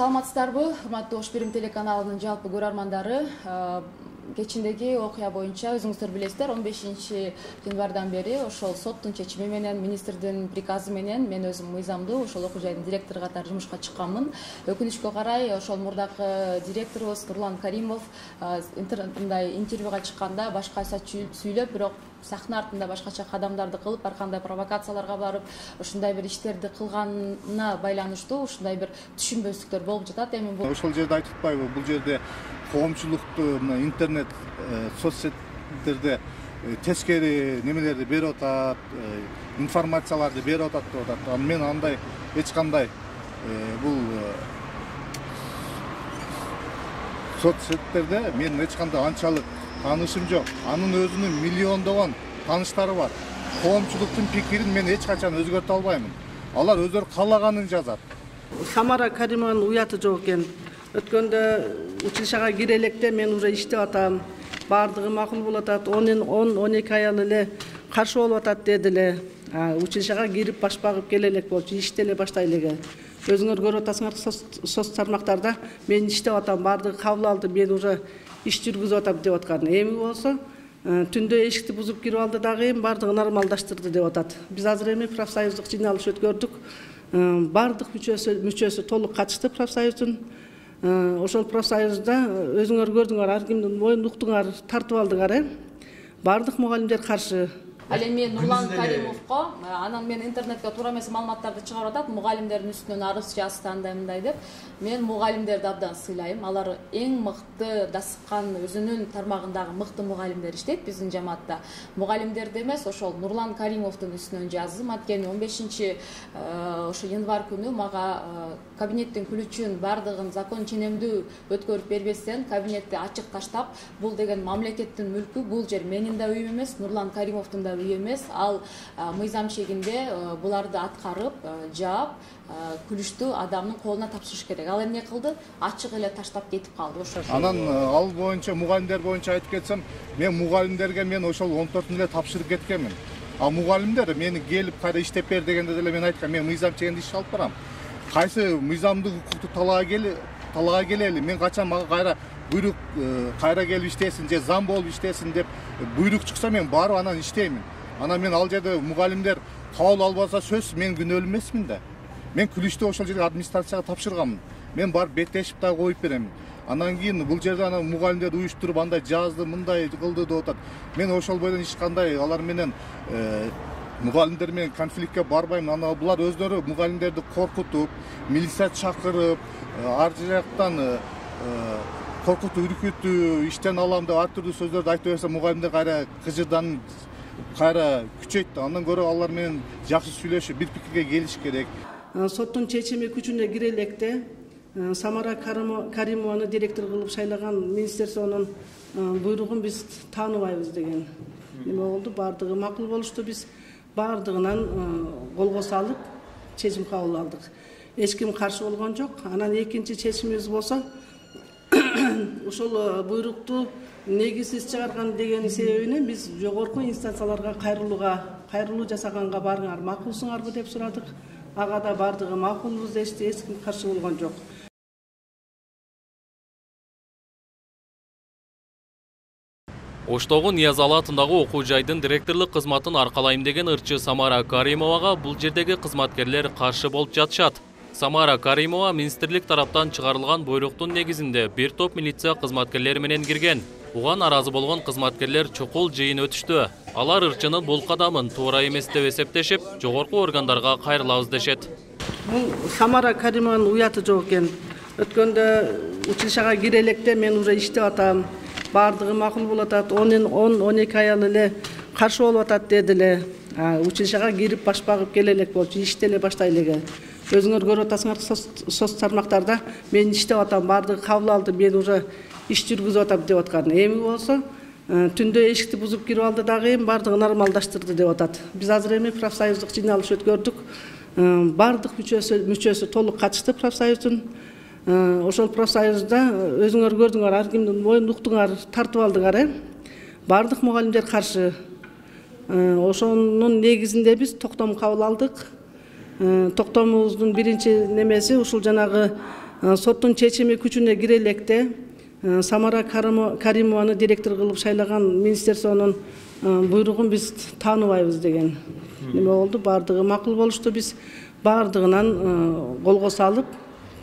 Саламатсыздарбы, урматтуу Ош Бирим телеканалынын жалпы көрөрмандары. Кечиндеги окуя боюнча өзүңүздөр билесиздер, 15 январдан бери ошол соттун чечими менен, министрдин приказы менен мен өзүм мыйзамдуу ошол окуу жайдын директору катары жумушка чыкканмын. Өкүнүчкө карай, ошол мурдакы директорубуз Нурлан Каримов интернетинде интервьюга чыкканда башкача сүйлөп, бирок сахна артында башкача кадамдарды кылып, ар кандай провокацияларга барып, ушундай бир иштерди кылганына байланыштуу ушундай бир түшүнбөстүктөр болуп жатат. Эми бул ошол жерде айтып атпайбы, бул жерде коомчулукту интернет соцсеттерде тескери немелерди берип атат, информацияларды берип атат деп атат. Мен андай эч кандай бул соцсеттерде мен эч кандай анчалык таанышым жок. Анын өзүнүн миллиондогон тааныштары бар. Коомчулуктун пикирин мен эч качан өзгөртө албаймын. Алар өздөрү каалаганын жазат. Самара Каримованын уяты жок экен. Өткөндө училищага кире электе мен уже иштеп атам. Бардыгы макул болуп атат. 10-12 аял эле каршы болуп атат деди эле. Училищага кирип баш багып келе элек болчу, иштей эле баштай эле. Өзүңөр көрүп атасыңар соц тармактарда мен иштеп атам, бардыгы кабыл алды, мен уже иш жүргүзүп атам деп аткан. Эми болсо түндө эшикти бузуп кирип алды дагы эми бардыгы нормалдаштырды деп атат. Биз азыр эми профсоюздук жыйналыш өткөрдүк. Бардык мүчөсү толук катышты профсоюздун. Ошол профсоюзда өзүңөр көрдүңөр, ар кимдин моюн уктуңар, тартып алдыңар, бардык мугалимдер каршы. Ал эми Нурлан Каримовго анан мен интернетке туура эмес маалыматтарды чыгарып атат, мугалимдердин үстүнөн арыз жазды андай мындай деп. Мен мугалимдерди абдан сыйлайм. Алар эң мыкты дасыккан өзүнүн тармагындагы мыкты мугалимдер иштейт биздин жамаатта. Мугалимдерди эмес, ошол Нурлан Каримовдун үстүнөн жаздым. Анткени 15 ошо январь күнү мага кабинеттин күлүчүн бардыгын закон ченемдүү өткөрүп бербестен кабинетти ачык таштап, бул деген мамлекеттин мүлкү, бул жер менин да үйүм эмес, Нурлан Каримовдун да үйү эмес. Ал мыйзам чегинде буларды аткарып, жаап, күлүштүү адамдын колуна тапшырыш керек. Ал эмне кылды? Ачык эле таштап кетип калды. Ошо. Анан ал боюнча, мугалимдер боюнча айтып кетсем, мен мугалимдерге мен ошол 14-ны эле тапшырып кеткенмин. Мугалимдер мени келип кайра иштеп бер дегенде деле мен айткам, мен мыйзам чегинде иш алып барам. Кайсы мыйзамдык укукту талаага келели, мен качан мага кайра буйрук кайра келип иштесин же зам болуп иштесин деп буйрук чыкса мен барып анан иштеймин. Анан мен ал жерде мугалимдер кабыл албаса сөз мен күнөөлүү эмесмин да. Мен күлүштү ошол жерге администрацияга тапшырганмын. Мен барып беттешип да коюп берем. Анан кийин бул жерде анан мугалимдер уюштуруп андай жазды, мындай кылды деп атат. Мен ошол бойдон эч кандай алар менен мугалимдер менен конфликтке барбайм. Анан булар өздөрү мугалимдерди коркутуп, милиция чакырып, ар жактан коркутуп, үркүтүп, иштен алам деп ар түрдүү сөздөрдү айтып берсе, мугалимдер кайра кыжырданып, кайра күчөйт. Андан көрө алар менен жакшы сүйлөшүп, бир пикирге келиш керек. Соттун чечими күчүнө кире электе Самара Каримованы директор кылып шайлаган министерствонун буйругун биз тааныбайбыз деген неме болду. Бардыгы макул болушту, биз бардыгынан колго салып чечим кабыл алдык. Эч ким каршы болгон жок. Анан экинчи чечимибиз болсо, ошол буйрукту негизсиз чыгарган деген себебинен биз жогорку инстанцияларга кайрылуу жасаганга барыңар макулсуңарбы деп сурадык. Ага да бардыгы макулбуз дешти, эч ким каршы болгон жок. Оштогу Ниязалы атындагы окуу жайдын директорлук кызматын аркалайм деген ырчы Самара Каримовага бул жердеги кызматкерлер каршы болуп жатышат. Самара Каримова министрлик тараптан чыгарылган буйруктун негизинде бир топ милиция кызматкерлери менен кирген. Буга наразы болгон кызматкерлер чукул жыйын өтүштү. Алар ырчынын бул кадамын туура эмес деп эсептешип, жогорку органдарга кайрылабыз дешет. Бул Самара Каримованын уяты жок экен. Өткөндө училищага кире электе мен уже иштеп атам. Бардыгы макул болуп атат. 10-12 аял эле каршы болуп атат деди эле. Училищага кирип баш багып келе элек болчу, иштей эле баштай эле. Өзүңөр көрүп атасыңар соц тармактарда мен иштеп атам, бардыгы кабыл алды, мен уже иш жүргүзүп атам деп аткан. Эми болсо түндө эшикти бузуп кирип алды дагы эми бардыгы нормалдаштырды деп атат. Биз азыр эми профсоюздук жыйналыш өткөрдүк. Бардык мүчөсү толук катышты профсоюздун. Ошол профсоюзда өзүңөр көрдүңөр, ар кимдин моюн уктуңар, тартып алдыңар, бардык мугалимдер каршы. Ошонун негизинде биз токтом кабыл алдык. Токтомубуздун биринчи немеси ушул жанагы соттун чечими күчүнө кире электе Самара Каримованы директор кылып шайлаган министерствонун буйругун биз тааныбайбыз деген неме болду. Бардыгы макул болушту. Биз бардыгынан колго салып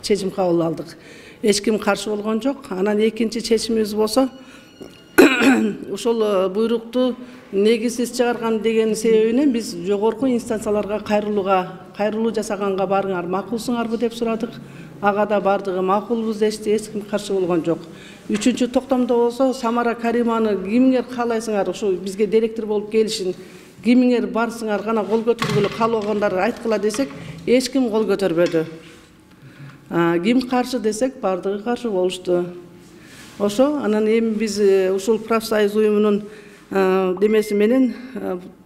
чечим кабыл алдык. Эч ким каршы болгон жок. Анан экинчи чечимибиз болсо ошол буйрукту негизсиз чыгарган деген себебинен биз жогорку инстанцияларга кайрылуу жасаганга барыңар макулсуңарбы деп сурадык. Ага да бардыгы макулбуз дешти, эч ким каршы болгон жок. Үчүнчү токтомдо болсо Самара Каримованы кимиңер каалайсыңар, ошо бизге директор болуп келишин, кимиңер барсыңар гана кол көтөргүлө каалагандарды айткыла десек, эч ким кол көтөрбөдү. Ким каршы десек, бардыгы каршы болушту. Ошо анан эми биз ушул профсоюз уюмунун демеси менен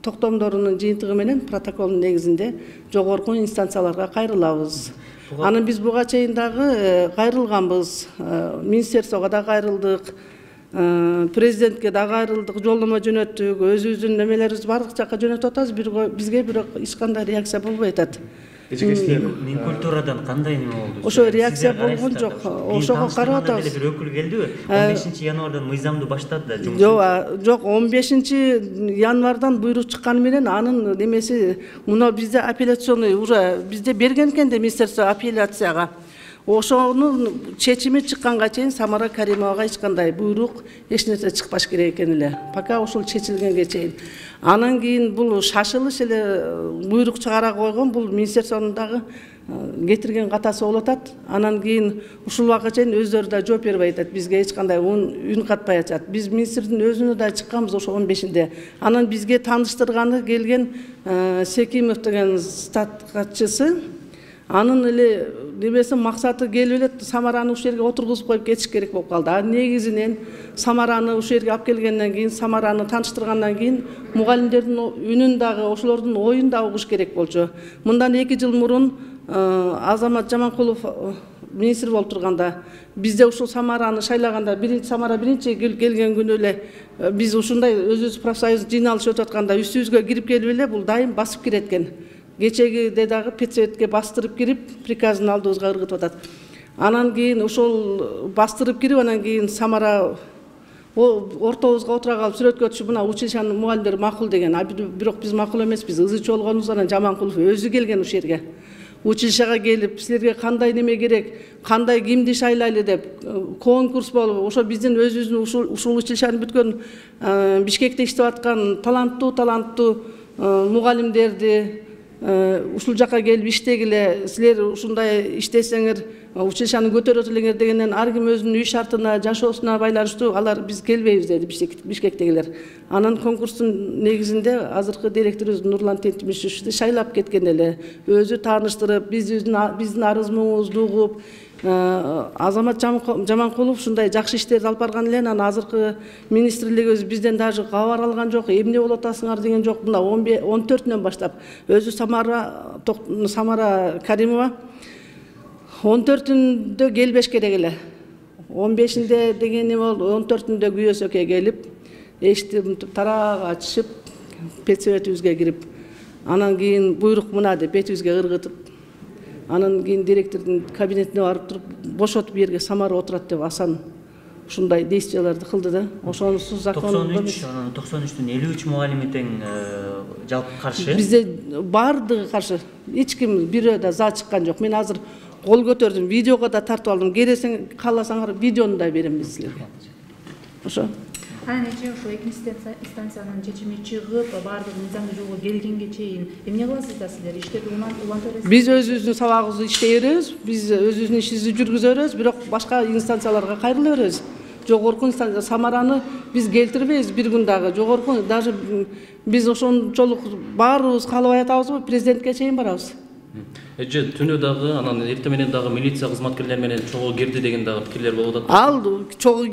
токтомдорунун жыйынтыгы менен протоколдун негизинде жогорку инстанцияларга кайрылабыз. Анан биз буга чейин дагы кайрылганбыз. Министерствого да кайрылдык, президентке да кайрылдык, жолдомо жөнөттүк, өзүбүздүн немелерибиз бардык жакка жөнөтүп атабыз, бизге бирок эч кандай реакция болбой атат. Мен культурадан кандай неме болду? Ошо реакция болгон жок. Ошого карап атабыз. Бир өкүл келдиби? 15-январдан мыйзамды баштады да жумуш. Жок, 15-январдан буйрук чыкканы менен анын немеси мына бизде апелляционный уже бизде берген экен да министерство апелляцияга. Ошонун чечими чыкканга чейин Самара Каримовага эч кандай буйрук, эч нерсе чыкпаш керек экен эле. Пока ошол чечилгенге чейин. Анан кийин бул шашылыш эле буйрук чыгара койгон, бул министерствонун дагы кетирген катасы болуп атат. Анан кийин ушул убакытка чейин өздөрү да жооп бербей атат. Бизге эч кандай үн катпай атат. Биз министрдин өзүнө да чыкканбыз ошо 15-inde. Анан бизге тааныштырганы келген Секимов деген статкачысы. Анын эле немеси максаты келип эле Самараны ушул жерге отургузуп коюп кетиш керек болуп калды. Негизинен Самараны ушул жерге алып келгенден кийин, Самараны тааныштыргандан кийин мугалимдердин үнүн дагы, ошолордун оюн да угуш керек болчу. Мындан 2 жыл мурун Азамат Жаманкулов министр болуп турганда, бизде ушул Самараны шайлаганда, Самара биринчи келген күнү эле биз ушундай өзүбүз профсоюз жыйналыш өтүп атканда үстүбүзгө кирип келип эле бул дайым басып кирет экен. Кечеги дагы педсоветке бастырып кирип, приказын алдыбызга ыргытып атат. Анан кийин ошол бастырып кирип, анан кийин Самара ортобузга отура калып сүрөткө түшүп, мына училищанын мугалимдери макул деген. Бирок биз макул эмеспиз, ызычы болгонубуз. Анан Жаманкулов өзү келген ушул жерге. Училищага келип, силерге кандай неме керек, кандай кимди шайлайлы деп конкурс болуп, ошо биздин өзүбүздүн ушул училищаны бүткөн Бишкекте иштеп аткан таланттуу мугалимдерди ушул жака келип иштегиле, силер ушундай иштесеңер училищаны көтөрөт элеңер дегенден ар ким өзүнүн үй шартына, жашоосуна байланыштуу алар биз келбейбиз деди Бишкектегилер. Анан конкурстун негизинде азыркы директорубуз Нурлан Тентимишевичти шайлап кеткен эле. Өзү тааныштырып, биздин арыз муңубузду угуп, Азамат Жаманкулов ушундай жакшы иштерди алып барган эле. Анан азыркы министрлигибиз бизден даже кабар алган жок, эмне болуп атасыңар деген жок. Мына 14-нөн баштап өзү Самара Каримова 14-ндө келбеш керек эле. 15-inde деген неме болду, 14-ндө күйөөсөккө келип, эшикти тарап ачышып, педсоветибизге кирип, анан кийин буйрук мына деп бетибизге ыргытып, анан кийин директордун кабинетине барып туруп, бошотуп жерге Самара отурат деп асан ушундай действияларды кылды да. Ошонусу закон 93-тün 53 мугалими тең жалпы каршы. Бизде бардыгы каршы. Эч ким бирөө да за чыккан жок. Мен азыр кол көтөрдүм, видеого да тартып алдым. Кересең кааласаңар видеону да берем силерге. Ошо. Анан ошо экинчи инстанциянын чечими чыгып, бардык мыйзамдуу жолго келгенге чейин эмне кыласыздар силер? Иштеп улантырасыздар? Биз өзүбүздүн сабагыбызды иштей беребиз, биз өзүбүздүн ишибизди жүргүзө беребиз, бирок башка инстанцияларга кайрыла беребиз. Жогорку инстанция Самараны биз келтирбейбиз бир күн дагы. Жогорку даже биз ошончолук баарыбыз каалабай атабызбы, президентке чейин барабыз. Эже түнү дагы, анан эртең менен дагы милиция кызматкерлери менен чогуу кирди деген дагы пикирлер болуп атат. Ал чогуу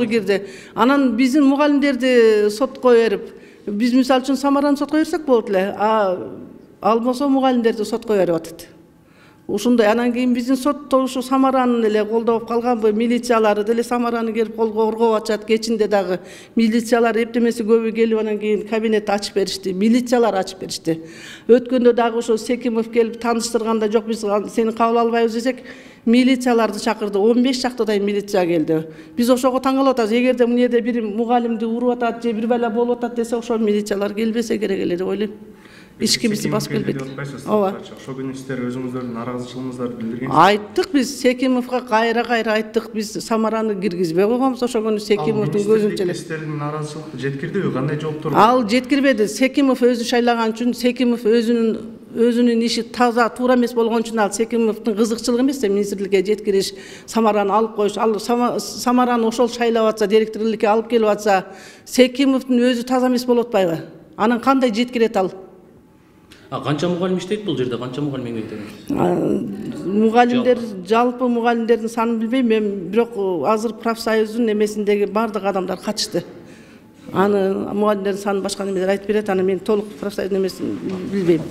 кирди. Анан биздин мугалимдерди сотко берип, биз мисалы үчүн Самараны сотко берсек болот эле. Албосо мугалимдерди сотко берип атат. Ушундай. Анан кийин биздин сотто ушу Самараны эле колдоп калганбы, милициялары деле Самараны келип колго оргоп атышат. Кечинде дагы милициялар эптемеси көбү келип, анан кийин кабинет ачып беришти. Милициялар ачып беришти. Өткөндө дагы ошо Секимов келип тааныштырганда, жок биз сени кабыл албайбыз десек, милицияларды чакырды, 15 чактыдай милиция келди. Биз ошого таң калып атабыз, эгерде бул жерде бир мугалимди уруп атат же бир бала болуп атат десе, ошо милициялар келбесе керек эле деп ойлойм. Эч кимибизди басып келбейт. Ооба. Ошол күнү сиздер өзүңүздөрдүн нааразычылыгыңыздарды билдиргенсиз. Айттык биз Секимовго кайра айттык, биз Самараны киргизбей койгонбуз ошол күнү Секимовдун көзүнчө эле. Сиздердин нааразычылыкты жеткирдиби? Кандай жооптор? Ал жеткирбеди. Секимов өзү шайлаган үчүн, Секимов өзүнүн иши таза, туура эмес болгон үчүн ал Секимовдун кызыкчылыгы эмес, министрликке жеткириш, Самараны алып коюш. Ал Самараны ошол шайлап атса, директорлукка алып келип атса, Секимовдун өзү таза эмес болуп атпайбы? Анан кандай жеткирет ал? Канча мугалим иштейт бул жерде? Канча мугалим эмгектенет? Мугалимдер, жалпы мугалимдердин санын билбейм, мен бирок азыр профсоюздун эмесиндеги бардык адамдар катышты. Аны мугалимдердин санын башка немелер айтып берет, аны мен толук профсоюздун эмесин билбейм.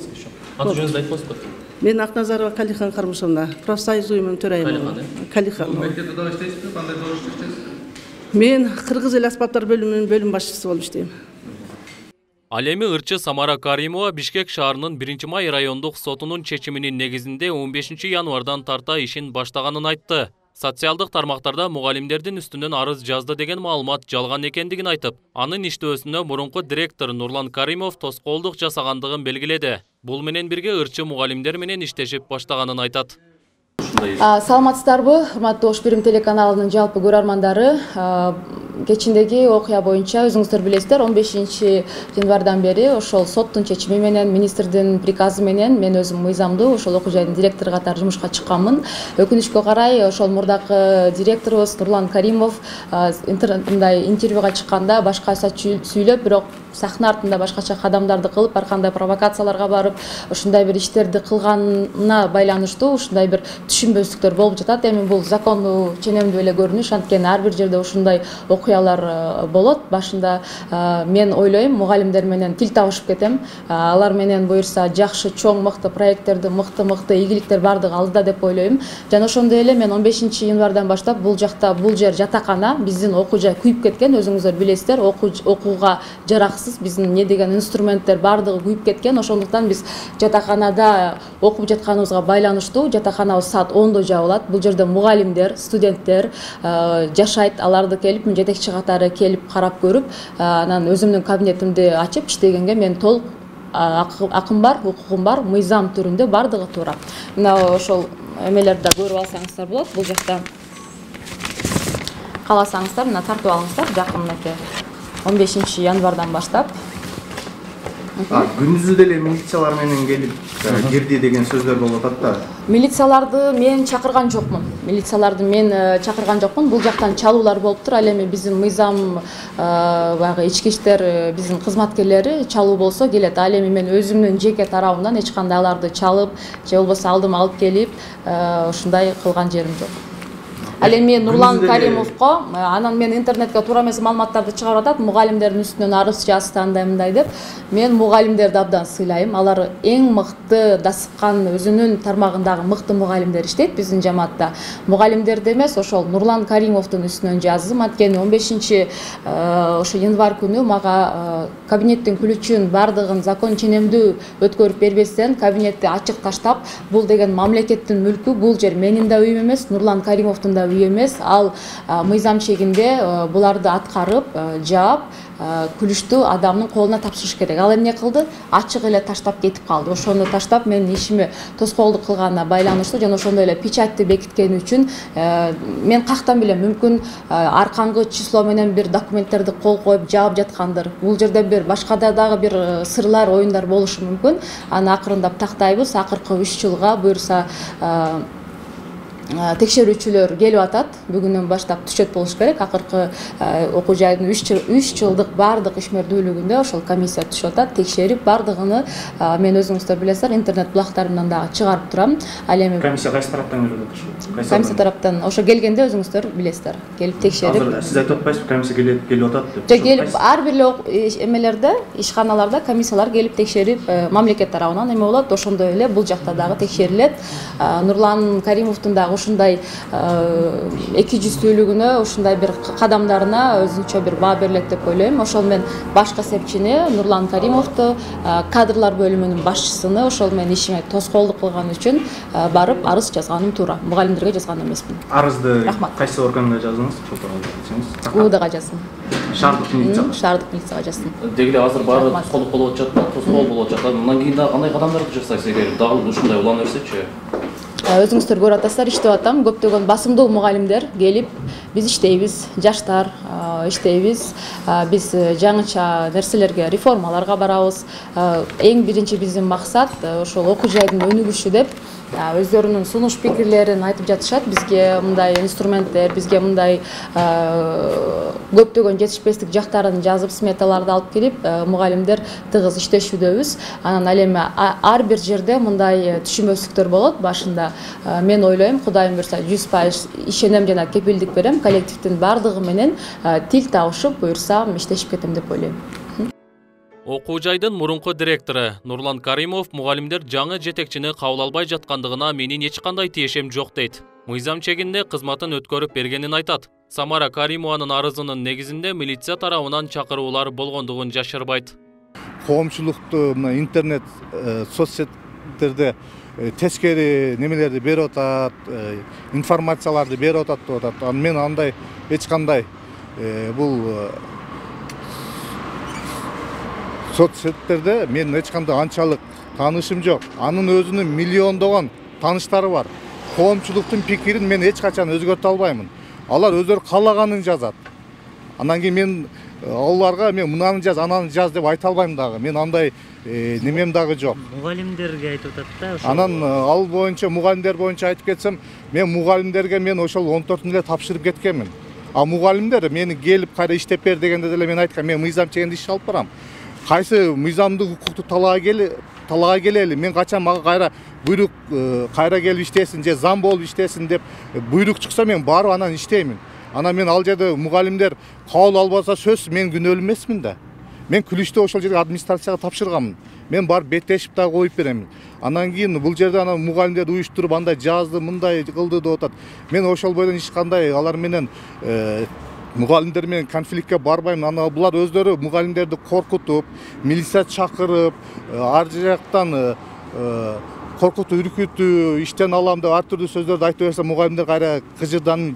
Аты жөнүңүздү айтпайсызбы? Мен Акназарова Калихан Кармышевна, профсоюз уюмунун төрайымы. Калихан. Мектепте дагы иштейсизби? Кандай должността иштейсиз? Мен Кыргыз эл аспаптар бөлүмүнүн бөлүм башчысы болуп иштейм. Ал эми ырчы Самара Каримова Бишкек шаарынын 1-май райондук сотунун чечиминин негизинде 15 январдан тарта ишин баштаганын айтты. Социалдык тармактарда мугалимдердин үстүнөн арыз жазды деген маалымат жалган экендигин айтып, анын иштөөсүнө мурунку директор Нурлан Каримов тоскоолдук жасагандыгын белгиледи. Бул менен бирге ырчы мугалимдер менен иштешип баштаганын айтат. Саламатсыздарбы, урматтуу Ош Бирим телеканалынын жалпы көрөрмандары. Кечиндеги окуя боюнча өзүңүздөр билесиздер, 15 январдан бери ошол соттун чечими менен, министрдин приказы менен мен өзүм мыйзамдуу ошол окуу жайдын директору катары жумушка чыкканмын. Өкүнүчкө карай, ошол мурдакы директорубуз Нурлан Каримов интервьюга чыкканда башкача сүйлөп, бирок сахна артында башкача кадамдарды кылып, ар кандай провокацияларга барып, ушундай бир иштерди кылганына байланыштуу ушундай бир түшүнбөстүктөр болуп жатат. Эми бул закондуу ченемдүү эле көрүнүш, анткени ар бир жерде ушундай окуялар болот. Башында мен ойлойм, мугалимдер менен тил табышып кетем. Алар менен буюрса жакшы, чоң, мыкты проекттерди, мыкты ийгиликтер бардыгы алдыда деп ойлойм. Жана ошондой эле мен 15 январдан баштап бул жер жатакана, биздин окуу жай күйүп кеткен, өзүңүздөр билесиздер, окууга жараксыз, биздин эмне деген инструменттер бардыгы күйүп кеткен. Ошондуктан биз жатаканада окуп жатканыбызга байланыштуу жатаканабыз саат 10-до жабылат. Бул жерде мугалимдер, студенттер жашайт, аларды келип жетекчи катары келип карап көрүп, анан өзүмдүн кабинетимди ачып иштегенге мен толук акым бар, укугум бар, мыйзам түрүндө бардыгы туура. Мына ошол эмелерди көрүп алсаңыздар болот. Бул жакта кааласаңыздар, мына тартып алыңыздар, жакын мынакей 15 январдан баштап. Күндүзү деле милициялар менен келип кирди деген сөздөр болуп атат да. Милицияларды мен чакырган жокмун. Бул жактан чалуулар болуптур. Ал эми биздин мыйзам баягы ички иштер биздин кызматкерлери чалуу болсо келет. Ал эми мен өзүмдүн жеке тарабымдан эч кандай аларды чалып, же болбосо алдыма алып келип, ушундай кылган жерим жок. Ал эми Нурлан Каримовго, анан мен интернетке туура эмес маалыматтарды чыгарып атат, мугалимдердин үстүнөн арыз жазды андай деп. Мен мугалимдерди абдан сыйлайм. Алар эң мыкты дасыккан өзүнүн тармагындагы мыкты мугалимдер иштейт биздин жамаатта. Мугалимдерди эмес, ошол Нурлан Каримовдун үстүнөн жаздым. Анткени 15 ошо январь күнү мага кабинеттин ключун бардыгын закон ченемдүү өткөрүп бербестен кабинетти ачык таштап, бул деген мамлекеттин мүлкү, бул жер менин да үйүм эмес, Нурлан Каримовдун да үйү эмес. Ал мыйзам чегинде буларды аткарып, жаап, күлүштүү адамдын колуна тапшырыш керек. Ал эмне кылды? Ачык эле таштап кетип калды. Ошону таштап менин ишиме тоскоолдук кылганына байланыштуу жана ошондой эле печатьты бекиткени үчүн мен кактан билем, мүмкүн аркаңкы число менен бир документтерди кол коюп жаап жаткандыр. Бул жерде бир башка дагы бир сырлар, оюндар болушу мүмкүн. Аны акырындап тактайбыз. Акыркы 3 жылга буюрса текшерүүчүлөр келип атат. Бүгүнөн баштап түшөт болуш керек. Акыркы окуу жайдын 3 жылдык бардык ишмердүүлүгүндө ошол комиссия түшүп атат, текшерип бардыгыны мен өзүңүздөр билесиздер, интернет булактарымдан дагы чыгарып турам. Ал эми комиссия кайсы тараптан келип атат? Комиссия тараптан ошо келгенде өзүңүздөр билесиздер, келип текшерип. Азыр сиз айтып атпайсызбы, комиссия келип атат деп? Же келип ар бир эмелерде, ишканаларда комиссиялар келип текшерип, мамлекет тарабынан эме болот. Ошондой эле бул жакта дагы текшерилет. Нурлан Каримовдун дагы ушундай эки жүздүүлүгүнө ушундай бир кадамдарына өзүнчө бир баа берилет деп ойлойм. Ошол мен баш кесепчини Нурлан Каримовду, кадрлар бөлүмүнүн башчысыны ошол менин ишиме тоскоолдук кылган үчүн барып арыз жазганым туура. Мугалимдерге жазган эмесмин. Арызды кайсы органга жаздыңыз? УУДга жаздым. Шаардык милицияга. Шаардык милицияга жаздым. Деги эле азыр баары тоскоолдук болуп атышат, тоскоол болуп атышат. Мындан кийин дагы кандай кадамдарды жасайсыз эгер дагы ушундай улана берсечи? Өзүңүздөр көрүп атасыздар, иштеп атам. Көптөгөн басымдуу мугалимдер келип, биз иштейбиз, жаштар иштейбиз, биз жаңыча нерселерге, реформаларга барабыз. Эң биринчи биздин максат ошол окуу жайдын өнүгүшү деп өздөрүнүн сунуш пикирлерин айтып жатышат. Бизге мындай инструменттер, бизге мындай көптөгөн жетишпестик жактарын жазып, сметаларды алып келип, мугалимдер тыгыз иштешүүдөбүз. Анан ал эми ар бир жерде мындай түшүнбөстүктөр болот. Башында мен ойлойм, Кудайым буйрса 100% ишенем жана кепилдик берем, коллективдин бардыгы менен тил табышып, буйрса иштешип кетем деп ойлойм. Окуу жайдын мурунку директору Нурлан Каримов мугалимдер жаңы жетекчини кабыл албай жаткандыгына менин эч кандай тиешем жок дейт. Мыйзам чегинде кызматын өткөрүп бергенин айтат. Самара Каримованын арызынын негизинде милиция тарабынан чакыруулар болгондугун жашырбайт. Коомчулукту интернет соцсеттерде тескери немелерди берип атат, информацияларды берип атат деп атат. Мен андай эч кандай бул соцсеттерде мен эч кандай анчалык таанышым жок. Анын өзүнүн миллиондогон тааныштары бар. Коомчулуктун пикирин мен эч качан өзгөртө албаймын. Алар өздөрү каалаганын жазат. Анан кийин мен аларга мен мынаны жаз, ананы жаз деп айта албайм дагы. Мен андай немем дагы жок. Мугалимдерге айтып атат да ошол. Анан ал боюнча мугалимдер боюнча айтып кетсем, мен мугалимдерге мен ошол 14-ны эле тапшырып кеткенмин. А мугалимдер мени келип кайра иштеп бер дегенде деле мен айткам, мен мыйзам чегинде иш алып барам. Кайсы мыйзамдык укукту талаага келели, мен качан мага кайра буйрук кайра келип иштесин же зам болуп иштесин деп буйрук чыкса мен барып анан иштеймин. Анан мен ал жерде мугалимдер кабыл албаса сөз мен күнөөлүү эмесмин да. Мен күлүштү ошол жерге администрацияга тапшырганмын. Мен барып беттешип дагы коюп беремин. Анан кийин бул жерде анан мугалимдерди уюштуруп андай жазды, мындай кылды деп атат. Мен ошол бойдон эч кандай алар менен мугалимдер менен конфликтке барбайм. Анан булар өздөрү мугалимдерди коркутуп, милиция чакырып, ар жактан коркутуу, үркүтүү, иштен алам деп ар түрдүү сөздөрдү айтып берсе, мугалимдер кайра кыжырданып,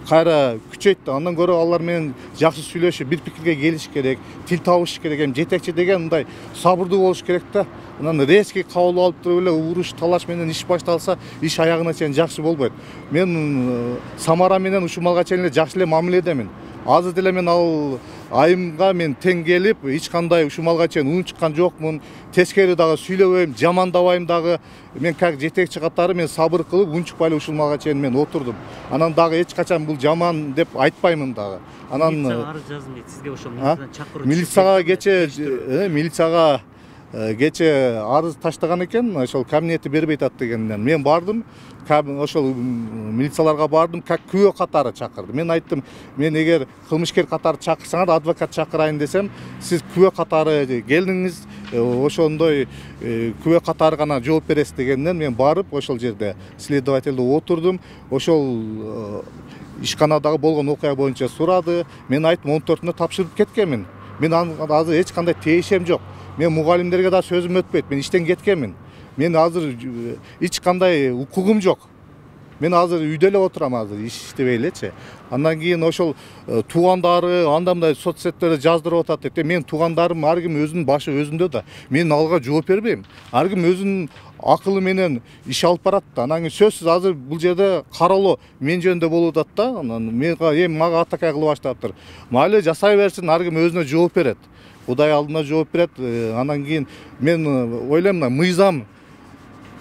кайра күчөйт. Андан көрө алар менен жакшы сүйлөшүп, бир пикирге келиш керек, тил табыш керек. Эми жетекчи деген мындай сабырдуу болуш керек да. Анан резкий кабыл алып туруп эле уруш талаш менен иш башталса, иш аягына чейин жакшы болбойт. Мен Самара менен ушул чейин эле жакшы эле мамиледемин. Азыр деле мен ал айымга мен тең келип, эч кандай ушул чейин унчуккан жокмун. Тескери дагы сүйлөбөйм, жамандабайм дагы. Мен как жетекчи катары мен сабыр кылып, унчукпай эле ушул чейин мен отурдум. Анан дагы эч качан бул жаман деп айтпаймын дагы. Анан милицияга арыз жаздым дейт. Сизге ошол милициядан чакыруу. Милицияга кече арыз таштаган экен, ошол кабинети бербей атат дегенден. Мен бардым, ошол милицияларга бардым, как күбө катары чакырды. Мен айттым, мен эгер кылмышкер катары чакырсаңар, адвокат чакырайын десем, сиз күбө катары келдиңиз, ошондой күбө катары гана жооп бересиз дегенден мен барып ошол жерде следовательде отурдум. Ошол ишканадагы болгон окуя боюнча сурады. Мен айттым, 14-нө тапшырып кеткенмин. Мен азыр эч кандай тиешем жок. Мен мугалимдерге да сөзүм өтпөйт. Мен иштен кеткенмин. Мен азыр эч кандай укугум жок. Мен азыр үйдө эле отурам, азыр иштебей элечи. Андан кийин ошол туугандары анда мындай соцсеттерде жаздырып атат деп. Мен туугандарым ар ким өзүнүн башы өзүндө да. Мен алга жооп бербейм. Ар ким өзүнүн акылы менен иш алып барат да. Анан кийин сөзсүз азыр бул жерде каралоо мен жөнүндө болуп атат да. Анан мага атакай кылып баштаптыр. Майлы жасай берсин, ар ким өзүнө жооп берет. Кудай алдына жооп берет. Анан кийин мен ойлойм, мыйзам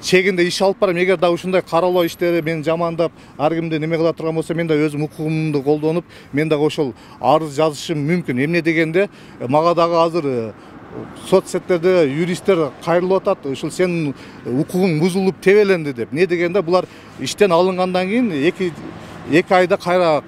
чегинде иш алып барам. Эгер да ушундай каралоо иштери мен жамандап, ар кимди неме кыла турган болсо, мен да өзүм укугумду колдонуп, мен дагы ошол арыз жазышым мүмкүн. Эмне дегенде, мага дагы азыр соцсеттерде юристтер кайрылып атат. Ушул сенин укугуң бузулуп тебеленди деп. Не дегенде, булар иштен алынгандан кийин 2 айда кайра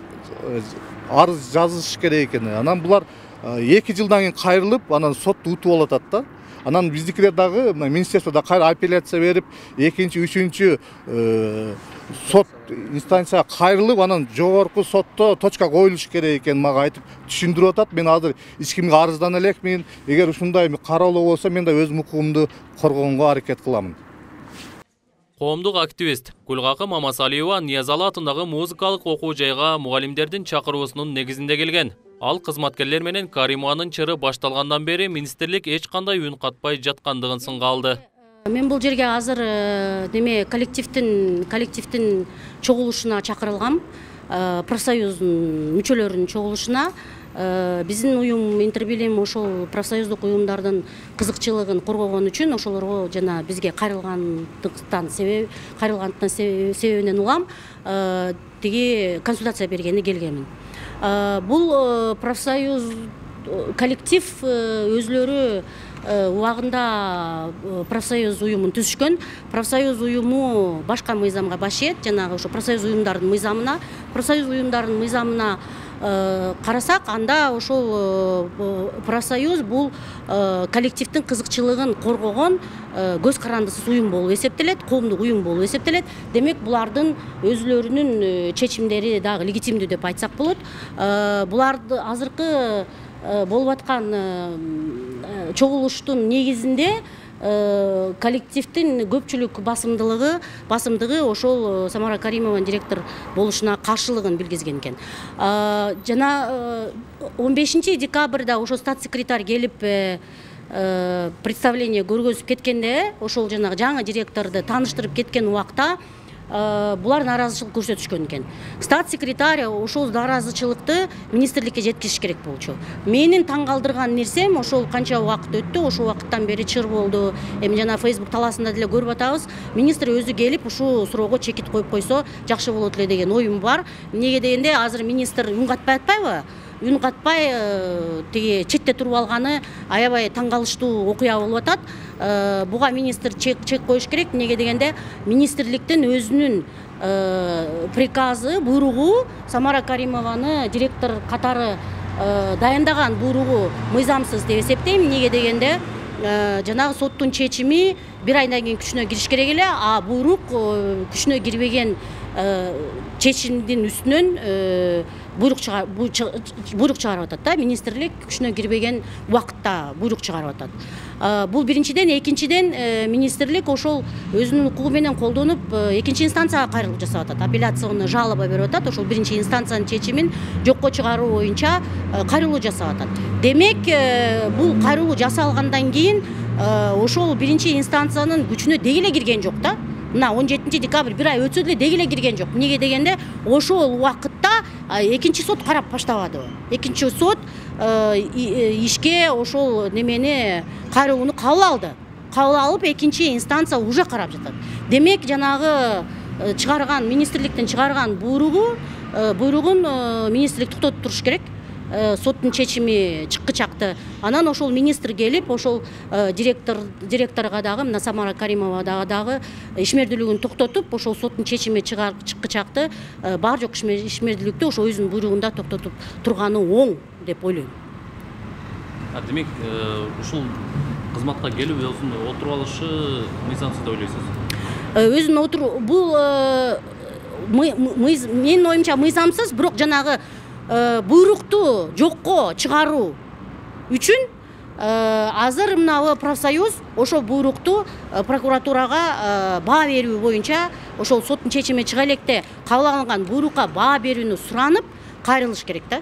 арыз жазыш керек экен. Анан булар 2 жылдан кийин кайрылып, анан сотто утуп алып атат да. Анан биздикилер дагы министерствода кайра апелляция берип, 2-3- сот инстанция кайрылып анан жогорку сотто точка коюлуш керек экенин мага айтып түшүндүрүп атат. Мен азыр эч кимге арыздана элекмин. Эгер ушундай кароолоо болсо мен да өз укугумду коргоонго аракет кыламын. Коомдук активист Гүлгакы Мамасалиева Ниязалы атындагы музыкалык окуу жайга мугалимдердин чакыруусунун негизинде келген. Ал кызматкерлер менен Каримованын чыры башталгандан бери министрлик эч кандай үн катпай жаткандыгын сынга алды. Мен бул жерге азыр коллективдин чогулушуна чакырылгам. Профсоюздун мүчөлөрүнүн чогулушуна. Биздин уюм Интербилим ошол профсоюздук уюмдардын кызыкчылыгын коргогон үчүн ошолорго жана бизге кайрылгандыктан себебинен улам тиги консультация бергени келгенмин. Бул профсоюз коллектив өзлөрү убагында профсоюз уюмун түзүшкөн. Профсоюз уюму башка мыйзамга башет, жанагы ошо профсоюз уюмдардын мыйзамына. Профсоюз уюмдардын мыйзамына карасак, анда ошол профсоюз бул коллективдин кызыкчылыгын коргогон көз карандысыз уюм болуп эсептелет, коомдук уюм болуп эсептелет. Демек булардын өзлөрүнүн чечимдери дагы легитимдүү деп айтсак болот. Буларды азыркы болуп аткан чогулуштун негизинде коллективдин көпчүлүк басымдыгы ошол Самара Каримованын директор болушуна каршылыгын билгизген экен. Жана 15 декабрда ошол статс-секретарь келип представление көргөзүп кеткенде, ошол жанагы жаңы директорду тааныштырып кеткен убакта булар нааразычылык көрсөтүшкөн экен. Статс-секретарь ошол нааразычылыкты министрликке жеткизиш керек болчу. Менин таң калтырган нерсем, ошол канча убакыт өттү, ошол убакыттан бери чыр болду. Эми жана Facebook таласында деле көрүп атабыз. Министр өзү келип ушул суроого чекит коюп койсо жакшы болот эле деген оюм бар. Эмнеге дегенде, азыр министр үн катпай атпайбы? Үн катпай тиги четте туруп алганы аябай таң калыштуу окуя болуп атат. Буга министр чек коюш керек. Эмнеге дегенде, министрликтин өзүнүн приказы, буйругу Самара Каримованы директор катары дайындаган буйругу мыйзамсыз деп эсептейм. Эмнеге дегенде, жанагы соттун чечими бир айдан кийин күчүнө кириш керек эле, а буйрук күчүнө кирбеген чечимдин үстүнөн буйрук чыгарып атат да. Министрлик күчүнө кирбеген убакытта буйрук чыгарып атат. Бул биринчиден, экинчиден министрлик ошол өзүнүн укугу менен колдонуп экинчи инстанцияга кайрылып жасап атат. Апелляционный жалоба берип атат. Ошол биринчи инстанциянын чечимин жокко чыгаруу боюнча кайрылуу жасап атат. Демек, бул кайрылуу жасалгандан кийин ошол биринчи инстанциянын күчүнө деги эле кирген жок да. Мына 17 декабрь бир ай өтсө деле деги эле кирген жок. Эмнеге дегенде, ошол убакытта экинчи сот карап баштабады. Экинчи сот ишке ошол немени кайрылууну кабыл алды. Кабыл алып, экинчи инстанция уже карап жатат. Демек, жанагы чыгарган министрликтин чыгарган буйругун министрлик токтотуп туруш керек. Соттун чечими чыккы чакты. Анан ошол министр келип, ошол директорго дагы, мына Самара Каримовага дагы ишмердүүлүгүн токтотуп, ошол соттун чечими чыккы чакты бар жок ишмердүүлүктү ошо өзүнүн буйругунда токтотуп турганы оң деп ойлойм. Демек, ушул кызматка келип өзүн отуруп алышы мыйзамсыз деп ойлойсуз? Өзүн отуруп, бул менин оюмча мыйзамсыз, бирок жанагы буйрукту жокко чыгаруу үчүн азыр мына профсоюз ошол буйрукту прокуратурага баа берүү боюнча ошол соттун чечими чыга электе кабыл алынган буйрукка баа берүүнү суранып кайрылыш керек да.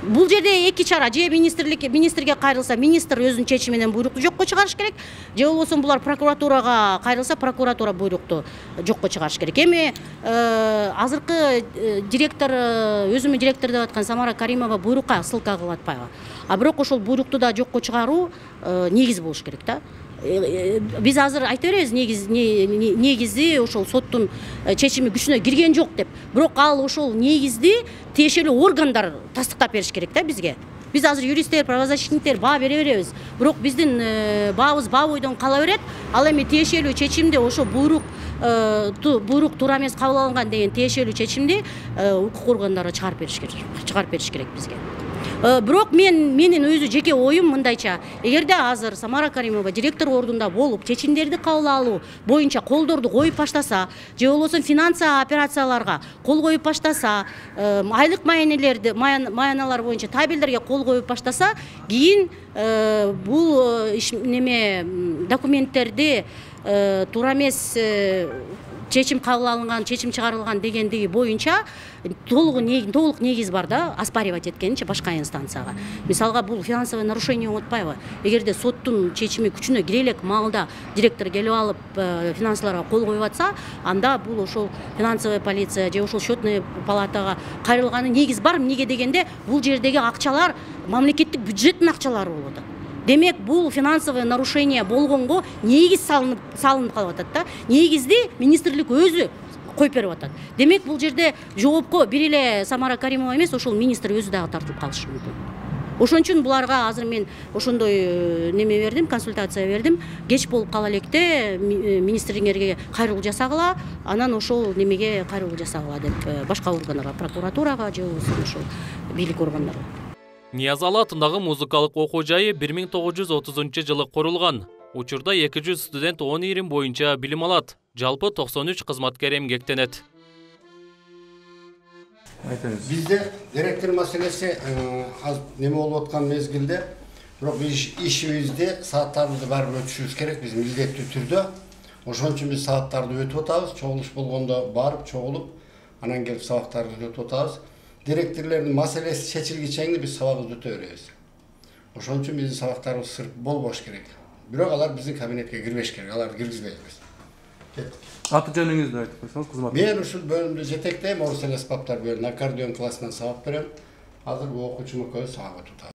Бул жерде эки чара: же министрге кайрылса, министр өзүнүн чечими менен буйрукту жокко чыгарыш керек, же болбосо булар прокуратурага кайрылса, прокуратура буйрукту жокко чыгарыш керек. Эми азыркы директор, өзүмүн директор деп аткан Самара Каримова буйрукка ссылка кылып атпайбы? А бирок ошол буйрукту да жокко чыгаруу негиз болуш керек да. Биз азыр айта беребиз, негизи ошол соттун чечими күчүнө кирген жок деп. Бирок ал ошол негизди тиешелүү органдар тастыктап бериш керек да бизге. Биз азыр юристтер, правозащитниктер баа бере беребиз. Бирок биздин баабыз баа бойдон кала берет. Ал эми тиешелүү чечимди ошо буйрук туура эмес кабыл алынган деген тиешелүү чечимди укук органдары чыгарып бериш керек бизге. Бирок менин өзү жеке оюм мындайча, эгерде азыр Самара Каримова директор ордунда болуп, чечимдерди кабыл алуу боюнча колдорду коюп баштаса, же болбосо финансы операцияларга кол коюп баштаса, айлык маяналар боюнча табелдерге кол коюп баштаса, кийин бул документтерди туура эмес чечим кабыл алынган, чечим чыгарылган дегендиги боюнча толук негиз бар да, оспаривать эткенчи башка инстанцияга. Мисалга бул финансовый нарушение болуп атпайбы? Эгерде соттун чечими күчүнө кире элек маалда директор келип алып финансыларга кол коюп атса, анда бул ошол финансовый полиция же ошол счетный палатага кайрылганы негиз бар. Эмнеге дегенде бул жердеги акчалар мамлекеттик бюджеттин акчалары болуп атат. Демек бул финансовый нарушение болгонго негиз салынып калып атат да. Негизди министрлик өзү коюп берип атат. Демек бул жерде жоопко бир эле Самара Каримова эмес, ошол министр өзү дагы тартылып калышы мүмкүн. Ошон үчүн буларга азыр мен ошондой неме бердим, консультация бердим. Кеч болуп кала электе министрликтерге кайрылуу жасагыла, анан ошол немеге кайрылуу жасагыла деп башка органдарга, прокуратурага же ошол бийлик органдарга. Ниязалы атындагы музыкалык окуу жайы 1930-жылы курулган. Учурда 200 студент 10 ирим боюнча билим алат. Жалпы 93 кызматкер эмгектенет. Бизде директор маселеси аз неме болуп аткан мезгилде, бирок биз ишибизде сааттарды барып өтүшүбүз керек, биз милдеттүү түрдө. Ошон үчүн биз сааттарды өтүп атабыз, чогулуш болгондо барып чогулуп, анан келип сабактарды өтүп атабыз. Директорлордун маселеси чечилгиче чейин биз сабагыбызды өтө беребиз. Ошон үчүн биздин сабактарыбыз сырт болбош керек. Бирок алар биздин кабинетке кирбеш керек, аларды киргизбейбиз. Аты жөнүңүздү айтып койсоңуз, кызмат. Мен ушул бөлүмдү жетектейм, орус тил аспаптар бөлүмүнө аккордеон классынан сабак берем. Азыр бул окуучум экөөбүз сабак өтүп атабыз.